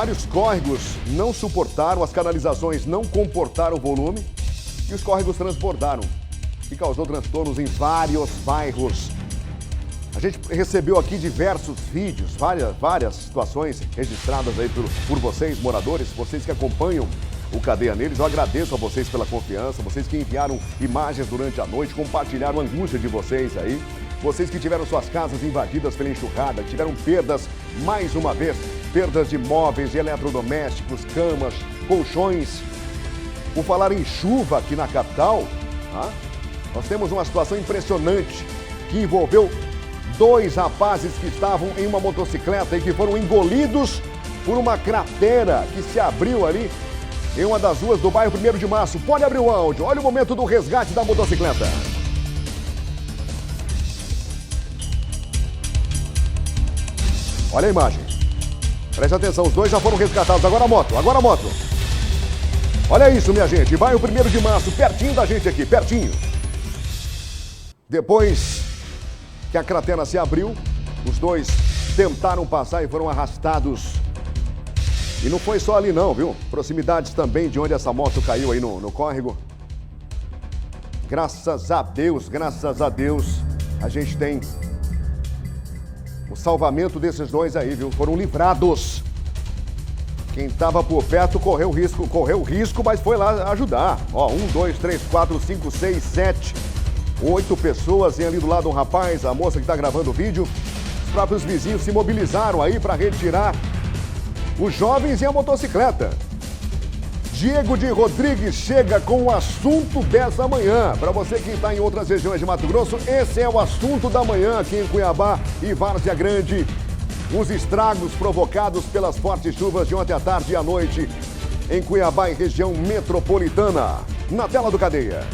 Vários córregos não suportaram, as canalizações não comportaram o volume e os córregos transbordaram, e causou transtornos em vários bairros. A gente recebeu aqui diversos vídeos, várias situações registradas aí por vocês, moradores, vocês que acompanham o Cadeia Neles. Eu agradeço a vocês pela confiança, vocês que enviaram imagens durante a noite, compartilharam a angústia de vocês aí. Vocês que tiveram suas casas invadidas pela enxurrada, tiveram perdas, mais uma vez, perdas de móveis, de eletrodomésticos, camas, colchões. Por falar em chuva aqui na capital, nós temos uma situação impressionante que envolveu 2 rapazes que estavam em uma motocicleta e que foram engolidos por uma cratera que se abriu ali em uma das ruas do bairro 1º de Março. Pode abrir o áudio, olha o momento do resgate da motocicleta. Olha a imagem. Preste atenção, os 2 já foram resgatados. Agora a moto, Olha isso, minha gente. Bairro 1º de Março, pertinho da gente aqui, pertinho. Depois que a cratera se abriu, os 2 tentaram passar e foram arrastados. E não foi só ali não, viu? Proximidades também de onde essa moto caiu aí no córrego. Graças a Deus, a gente tem o salvamento desses 2 aí, viu? Foram livrados. Quem estava por perto correu risco, mas foi lá ajudar. Ó, 1, 2, 3, 4, 5, 6, 7, 8 pessoas e ali do lado um rapaz, a moça que está gravando o vídeo. Os próprios vizinhos se mobilizaram aí para retirar os jovens e a motocicleta. Diego de Rodrigues chega com o assunto dessa manhã. Para você que está em outras regiões de Mato Grosso, esse é o assunto da manhã aqui em Cuiabá e Várzea Grande. Os estragos provocados pelas fortes chuvas de ontem à tarde e à noite em Cuiabá e região metropolitana. Na tela do Cadeia.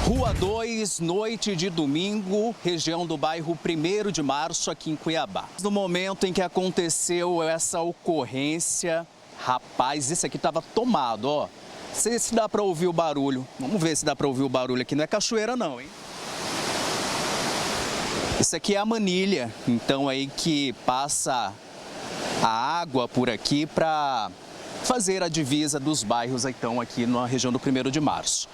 Rua 2, noite de domingo, região do bairro 1º de Março, aqui em Cuiabá. No momento em que aconteceu essa ocorrência, rapaz, esse aqui estava tomado, ó. Não sei se dá para ouvir o barulho. Vamos ver se dá para ouvir o barulho aqui. Não é cachoeira não, hein? Isso aqui é a manilha, então aí que passa a água por aqui para fazer a divisa dos bairros, então, aqui na região do 1º de Março.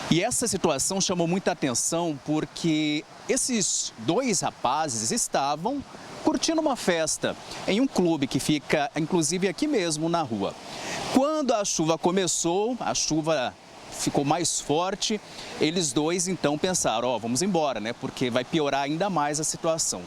E essa situação chamou muita atenção porque esses 2 rapazes estavam curtindo uma festa em um clube que fica, inclusive, aqui mesmo na rua. Quando a chuva começou, a chuva ficou mais forte, eles 2 então pensaram, ó, vamos embora, né? Porque vai piorar ainda mais a situação.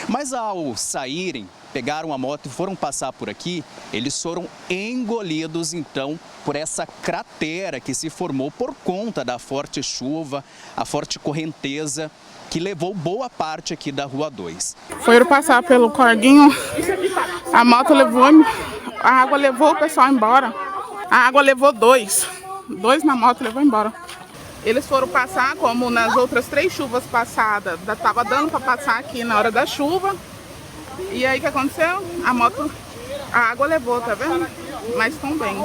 Mas ao saírem, pegaram a moto e foram passar por aqui, eles foram engolidos então por essa cratera que se formou por conta da forte chuva, a forte correnteza que levou boa parte aqui da Rua 2. Foram passar pelo corguinho, a moto levou, a água levou o pessoal embora. A água levou 2 na moto, levou embora. Eles foram passar, como nas outras 3 chuvas passadas, estava dando para passar aqui na hora da chuva. E aí o que aconteceu? A água levou, tá vendo? Mas estão bem.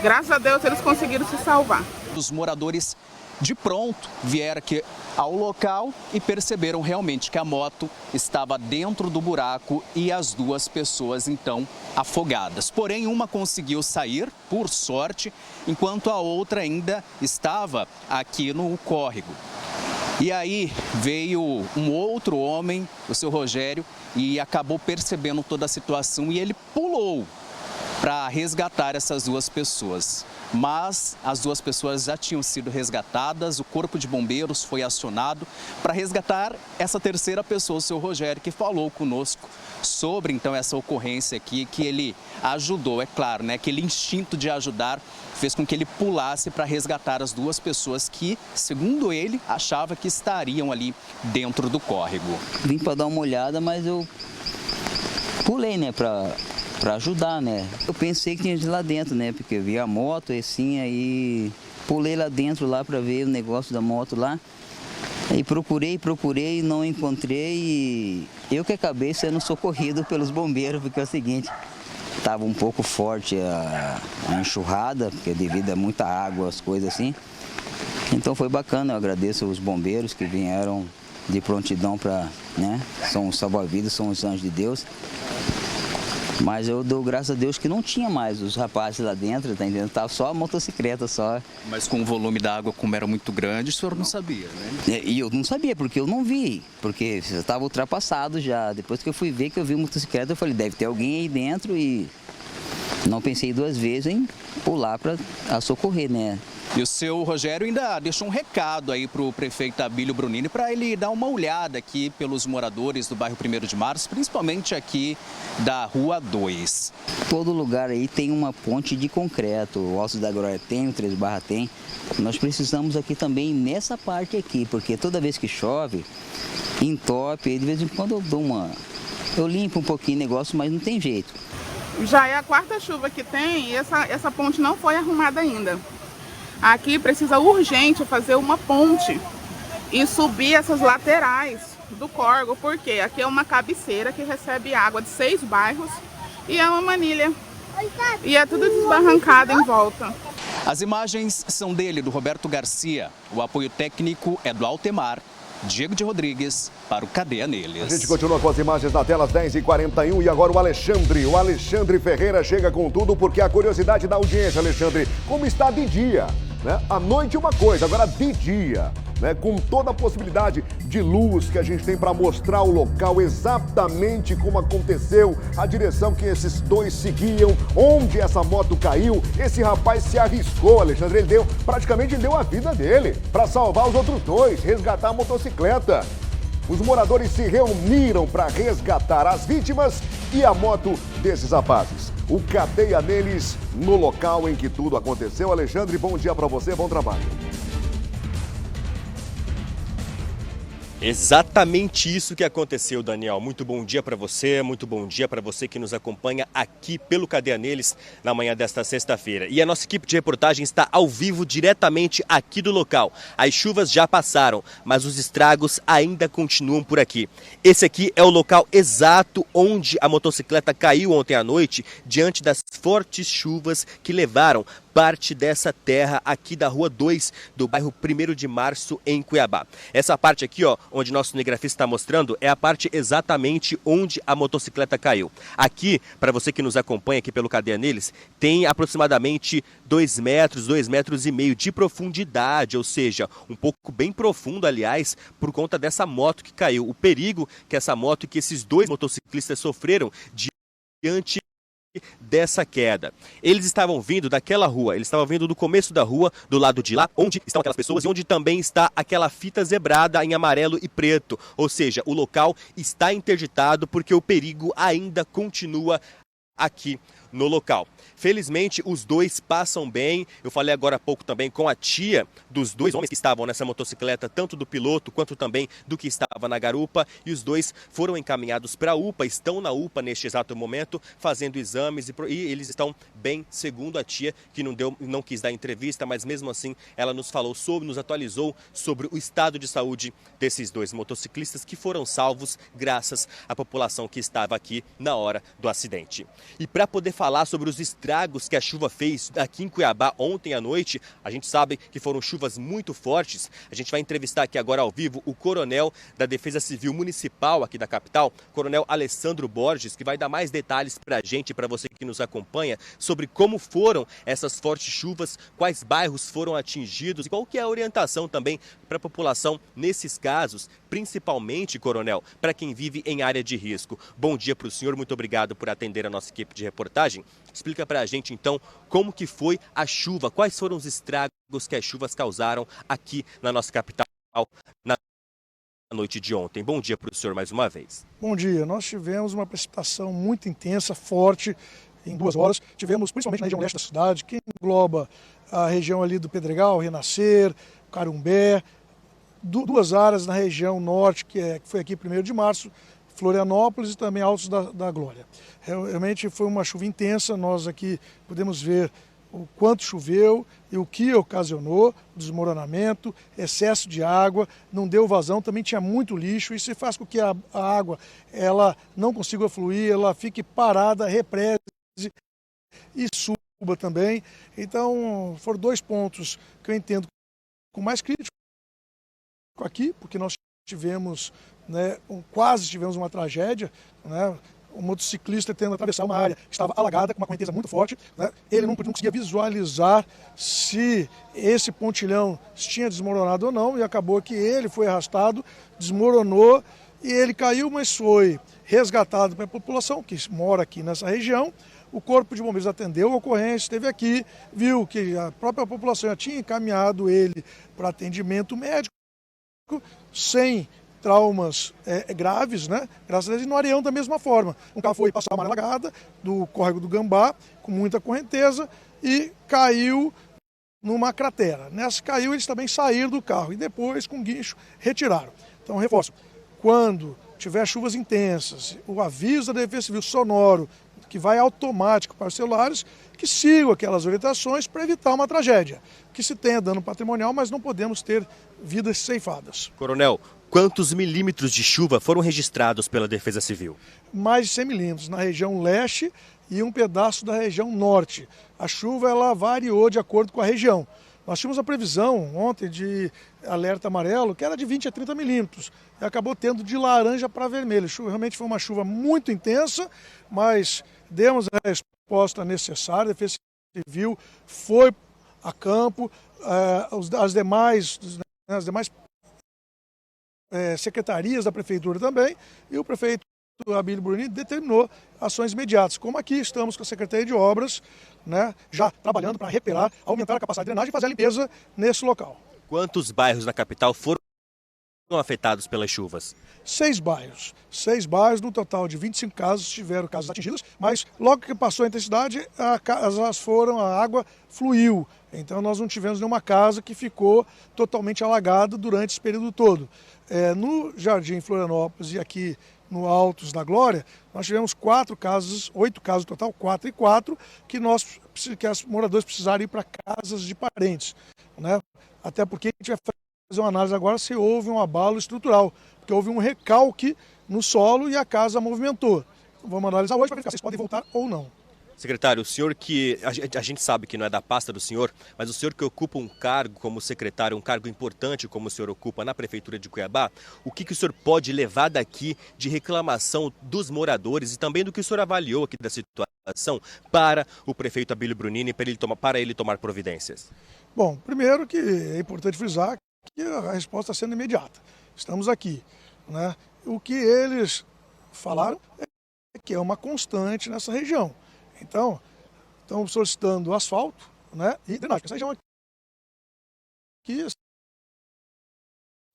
Graças a Deus eles conseguiram se salvar. Os moradores de pronto vieram aqui ao local e perceberam realmente que a moto estava dentro do buraco e as 2 pessoas então afogadas. Porém, uma conseguiu sair, por sorte, enquanto a outra ainda estava aqui no córrego. E aí veio um outro homem, o seu Rogério, e acabou percebendo toda a situação e ele pulou para resgatar essas 2 pessoas. Mas as 2 pessoas já tinham sido resgatadas, o corpo de bombeiros foi acionado para resgatar essa terceira pessoa, o seu Rogério, que falou conosco sobre então essa ocorrência aqui, que ele ajudou, é claro, né? Aquele instinto de ajudar fez com que ele pulasse para resgatar as 2 pessoas que, segundo ele, achava que estariam ali dentro do córrego. Vim para dar uma olhada, mas eu pulei, né, para ajudar, né? Eu pensei que tinha de ir lá dentro, né? Porque eu vi a moto e assim, aí pulei lá dentro lá para ver o negócio da moto lá. Aí procurei, não encontrei e eu que acabei sendo socorrido pelos bombeiros, porque é o seguinte, estava um pouco forte a enxurrada, porque devido a muita água, as coisas assim. Então foi bacana, eu agradeço os bombeiros que vieram de prontidão para, né? São os salva-vidas, são os anjos de Deus. Mas eu dou graças a Deus que não tinha mais os rapazes lá dentro, tá entendendo? Tava só a motocicleta só. Mas com o volume da água, como era muito grande, o senhor não sabia, né? E eu não sabia, porque eu não vi, porque eu estava ultrapassado já. Depois que eu fui ver, que eu vi a motocicleta, eu falei, deve ter alguém aí dentro e não pensei duas vezes em pular para socorrer, né? E o seu Rogério ainda deixou um recado aí para o prefeito Abílio Brunini para ele dar uma olhada aqui pelos moradores do bairro 1º de Março, principalmente aqui da Rua 2. Todo lugar aí tem uma ponte de concreto, o Alto da Glória tem, o 3 Barra tem. Nós precisamos aqui também nessa parte aqui, porque toda vez que chove, entope, de vez em quando eu limpo um pouquinho o negócio, mas não tem jeito. Já é a 4ª chuva que tem e essa ponte não foi arrumada ainda. Aqui precisa urgente fazer uma ponte e subir essas laterais do córrego, porque aqui é uma cabeceira que recebe água de 6 bairros e é uma manilha. E é tudo desbarrancado em volta. As imagens são dele, do Roberto Garcia. O apoio técnico é do Altemar. Diego de Rodrigues para o Cadeia Neles. A gente continua com as imagens na tela, às 10h41 e agora o Alexandre Ferreira chega com tudo porque a curiosidade da audiência, Alexandre, como está de dia, né? À noite uma coisa, agora de dia, né? Com toda a possibilidade de luz que a gente tem para mostrar o local exatamente como aconteceu, a direção que esses dois seguiam, onde essa moto caiu, esse rapaz se arriscou, Alexandre, ele praticamente deu a vida dele para salvar os outros dois, resgatar a motocicleta. Os moradores se reuniram para resgatar as vítimas e a moto desses rapazes. O Cadeia Neles no local em que tudo aconteceu. Alexandre, bom dia para você, bom trabalho. Exatamente isso que aconteceu, Daniel. Muito bom dia para você, muito bom dia para você que nos acompanha aqui pelo Cadeia Neles na manhã desta sexta-feira. E a nossa equipe de reportagem está ao vivo diretamente aqui do local. As chuvas já passaram, mas os estragos ainda continuam por aqui. Esse aqui é o local exato onde a motocicleta caiu ontem à noite, diante das fortes chuvas que levaram parte dessa terra aqui da Rua 2 do bairro 1º de Março, em Cuiabá. Essa parte aqui, ó, onde nosso cinegrafista está mostrando, é a parte exatamente onde a motocicleta caiu. Aqui, para você que nos acompanha aqui pelo Cadeia Neles, tem aproximadamente 2 metros, 2,5 metros de profundidade, ou seja, um pouco bem profundo, aliás, por conta dessa moto que caiu. O perigo que essa moto e que esses dois motociclistas sofreram diante dessa queda. Eles estavam vindo daquela rua, eles estavam vindo do começo da rua, do lado de lá, onde estão aquelas pessoas e onde também está aquela fita zebrada em amarelo e preto. Ou seja, o local está interditado porque o perigo ainda continua aqui no local. Felizmente, os dois passam bem. Eu falei agora há pouco também com a tia dos dois homens que estavam nessa motocicleta, tanto do piloto quanto também do que estava na garupa, e os dois foram encaminhados para a UPA, estão na UPA neste exato momento, fazendo exames e eles estão bem, segundo a tia, que não quis dar entrevista, mas mesmo assim ela nos atualizou sobre o estado de saúde desses dois motociclistas que foram salvos graças à população que estava aqui na hora do acidente. E para poder falar sobre os estragos que a chuva fez aqui em Cuiabá ontem à noite, a gente sabe que foram chuvas muito fortes. A gente vai entrevistar aqui agora ao vivo o coronel da Defesa Civil Municipal aqui da capital, coronel Alessandro Borges, que vai dar mais detalhes para a gente, para você que nos acompanha, sobre como foram essas fortes chuvas, quais bairros foram atingidos e qual que é a orientação também para a população nesses casos, principalmente, coronel, para quem vive em área de risco. Bom dia para o senhor, muito obrigado por atender a nossa equipe de reportagem. Explica para a gente, então, como que foi a chuva, quais foram os estragos que as chuvas causaram aqui na nossa capital na noite de ontem. Bom dia para o senhor mais uma vez. Bom dia. Nós tivemos uma precipitação muito intensa, forte, em 2 horas. Tivemos, principalmente na região leste da cidade, que engloba a região ali do Pedregal, Renascer, Carumbé, 2 áreas na região norte, que foi aqui 1º de Março, Florianópolis e também Altos da Glória. Realmente foi uma chuva intensa, nós aqui podemos ver o quanto choveu e o que ocasionou, desmoronamento, excesso de água, não deu vazão, também tinha muito lixo, isso faz com que a água ela não consiga fluir, ela fique parada, represe e suba também. Então foram 2 pontos que eu entendo com mais crítico aqui, porque nós tivemos, quase tivemos uma tragédia, o motociclista tentando atravessar uma área que estava alagada, com uma correnteza muito forte, né? Ele não conseguia visualizar se esse pontilhão tinha desmoronado ou não, e acabou que ele foi arrastado, desmoronou, e ele caiu, mas foi resgatado pela população que mora aqui nessa região. O Corpo de Bombeiros atendeu a ocorrência, esteve aqui, viu que a própria população já tinha encaminhado ele para atendimento médico, sem traumas graves, né? Graças a Deus, e no Areião da mesma forma. Um carro foi passar uma alagada do córrego do Gambá, com muita correnteza, e caiu numa cratera. Nessa caiu, eles também saíram do carro e depois, com guincho, retiraram. Então, reforço, quando tiver chuvas intensas, o aviso da Defesa Civil sonoro, que vai automático para os celulares, que sigam aquelas orientações para evitar uma tragédia. Que se tenha dano patrimonial, mas não podemos ter vidas ceifadas. Coronel, quantos milímetros de chuva foram registrados pela Defesa Civil? Mais de 100 milímetros na região leste e um pedaço da região norte. A chuva ela variou de acordo com a região. Nós tínhamos a previsão ontem de alerta amarelo, que era de 20 a 30 milímetros, e acabou tendo de laranja para vermelho. Realmente foi uma chuva muito intensa, mas demos a resposta necessária. A Defesa Civil foi a campo, as demais secretarias da Prefeitura também, e o prefeito Abílio Bruni determinou ações imediatas, como aqui estamos com a Secretaria de Obras, né, já trabalhando para recuperar, aumentar a capacidade de drenagem e fazer a limpeza nesse local. Quantos bairros na capital foram afetados pelas chuvas? 6 bairros. 6 bairros, no total de 25 casas, tiveram casas atingidas, mas logo que passou a intensidade, a água fluiu. Então nós não tivemos nenhuma casa que ficou totalmente alagada durante esse período todo. No Jardim Florianópolis e aqui no Altos da Glória, nós tivemos 8 casas no total, 4 e 4, que os moradores precisaram ir para casas de parentes, né? Até porque a gente vai fazer uma análise agora se houve um abalo estrutural, porque houve um recalque no solo e a casa movimentou. Então, vamos analisar hoje para verificar se eles podem voltar ou não. Secretário, o senhor que, a gente sabe que não é da pasta do senhor, mas o senhor que ocupa um cargo como secretário, um cargo importante como o senhor ocupa na Prefeitura de Cuiabá, o que o senhor pode levar daqui de reclamação dos moradores e também do que o senhor avaliou aqui da situação para o prefeito Abílio Brunini, para ele tomar providências? Bom, primeiro que é importante frisar que a resposta está sendo imediata. Estamos aqui, né? O que eles falaram é que é uma constante nessa região. Então, estão solicitando asfalto, né, e drenagem. Essa região aqui,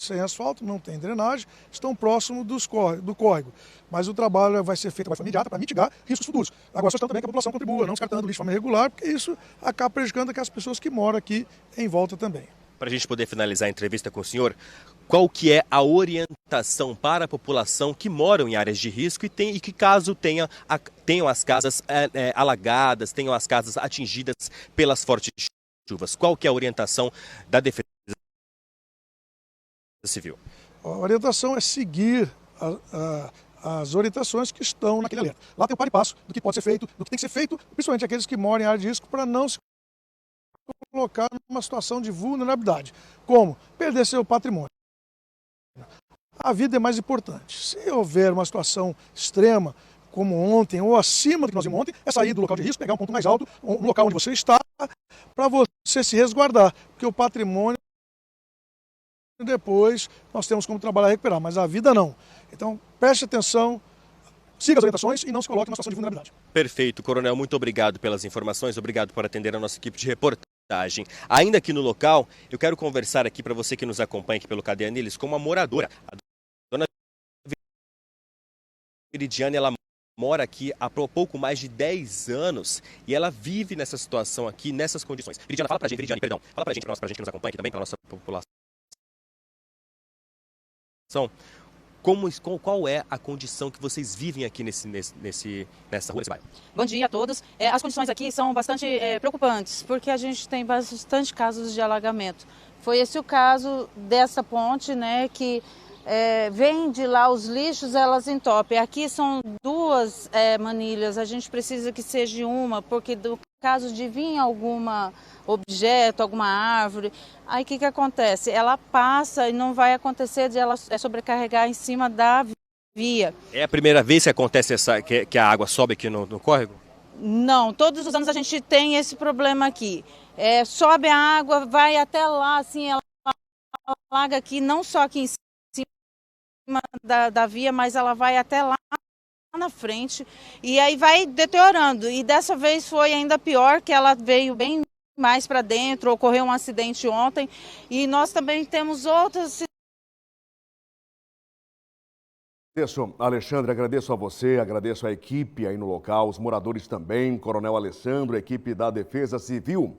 sem asfalto, não tem drenagem, estão próximos do córrego. Mas o trabalho vai ser feito de forma imediata para mitigar riscos futuros. Agora, solicitando também que a população contribua, não descartando lixo de forma irregular, porque isso acaba prejudicando aquelas pessoas que moram aqui em volta também. Para a gente poder finalizar a entrevista com o senhor, qual que é a orientação para a população que moram em áreas de risco e que caso tenham as casas alagadas, tenham as casas atingidas pelas fortes chuvas? Qual que é a orientação da Defesa Civil? A orientação é seguir as orientações que estão naquele alerta. Lá tem o par e passo do que pode ser feito, do que tem que ser feito, principalmente aqueles que moram em área de risco, para não se colocar numa situação de vulnerabilidade. Como? Perder seu patrimônio. A vida é mais importante. Se houver uma situação extrema, como ontem, ou acima do que nós vimos ontem, é sair do local de risco, pegar um ponto mais alto, um local onde você está, para você se resguardar. Porque o patrimônio, depois, nós temos como trabalhar e recuperar, mas a vida não. Então, preste atenção, siga as orientações e não se coloque numa situação de vulnerabilidade. Perfeito, Coronel. Muito obrigado pelas informações, obrigado por atender a nossa equipe de reportagem. Ainda aqui no local, eu quero conversar aqui para você que nos acompanha aqui pelo Cadeia Neles com uma moradora. A dona Viridiane, ela mora aqui há pouco mais de 10 anos e ela vive nessa situação aqui, nessas condições. Viridiane, fala pra gente, fala pra gente que nos acompanha aqui também, pra nossa população. Qual é a condição que vocês vivem aqui nessa rua, nesse bairro? Bom dia a todos. As condições aqui são bastante preocupantes, porque a gente tem bastante casos de alagamento. Foi esse o caso dessa ponte, né, que vem de lá os lixos, elas entopem. Aqui são 2 manilhas, a gente precisa que seja uma, porque do caso de vir alguma objeto, alguma árvore, aí o que acontece? Ela passa e não vai acontecer de ela sobrecarregar em cima da via. É a primeira vez que acontece que a água sobe aqui no córrego? Não, todos os anos a gente tem esse problema aqui. Sobe a água, vai até lá, assim, ela alaga aqui, não só aqui em cima da via, mas ela vai até lá na frente e aí vai deteriorando. E dessa vez foi ainda pior, que ela veio bem mais para dentro, ocorreu um acidente ontem e nós também temos outras. Alexandre, agradeço a você, agradeço a equipe aí no local, os moradores também, Coronel Alessandro, a equipe da Defesa Civil.